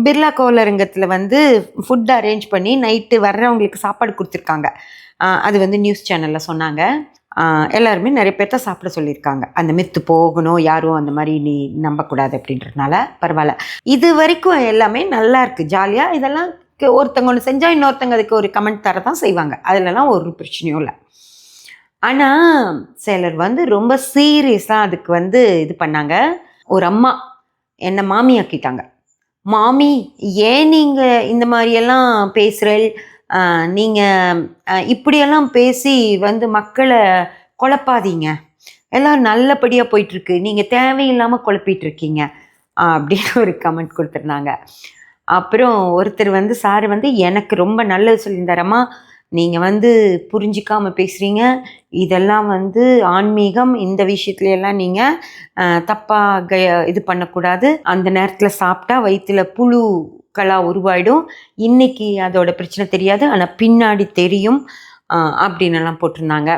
பிர்லா கோளரங்கத்தில் வந்து food arrange பண்ணி night வர்றவங்களுக்கு சாப்பாடு கொடுத்துருக்காங்க. அது வந்து நியூஸ் சேனலில் சொன்னாங்க. எல்லாருமே நிறைய பேர்த்த சாப்பிட சொல்லியிருக்காங்க. அந்த மித்து போகணும், யாரும் அந்த மாதிரி நீ நம்பக்கூடாது அப்படின்றதுனால பரவாயில்ல. இது வரைக்கும் எல்லாமே நல்லா இருக்குது, ஜாலியாக. இதெல்லாம் ஒருத்தங்க ஒன்று செஞ்சால் இன்னொருத்தங்க அதுக்கு ஒரு கமெண்ட் தர தான் செய்வாங்க. அதிலலாம் ஒரு பிரச்சனையும் இல்லை. ஆனால் சிலர் வந்து ரொம்ப சீரியஸாக அதுக்கு வந்து இது பண்ணாங்க. ஒரு அம்மா என்னை மாமி ஆக்கிட்டாங்க. மாமி, ஏன் நீங்கள் இந்த மாதிரியெல்லாம் பேசுகிறேள்? நீங்கள் இப்படியெல்லாம் பேசி வந்து மக்களை குழப்பாதீங்க. எல்லாம் நல்லபடியாக போயிட்டுருக்கு, நீங்கள் தேவையில்லாமல் குழப்பிகிட்ருக்கீங்க அப்படின்னு ஒரு கமெண்ட் கொடுத்துருந்தாங்க. அப்புறம் ஒருத்தர் வந்து சார் வந்து எனக்கு ரொம்ப நல்லது சொல்லியிருந்தாரம்மா, நீங்கள் வந்து புரிஞ்சிக்காமல் பேசுகிறீங்க, இதெல்லாம் வந்து ஆன்மீகம், இந்த விஷயத்துலையெல்லாம் நீங்கள் தப்பாக இது பண்ணக்கூடாது. அந்த நேரத்தில் சாப்பிட்டா வயிற்றுல புழுக்களாக உருவாயிடும். இன்றைக்கி அதோட பிரச்சனை தெரியாது, ஆனால் பின்னாடி தெரியும் அப்படின்னெல்லாம் போட்டிருந்தாங்க.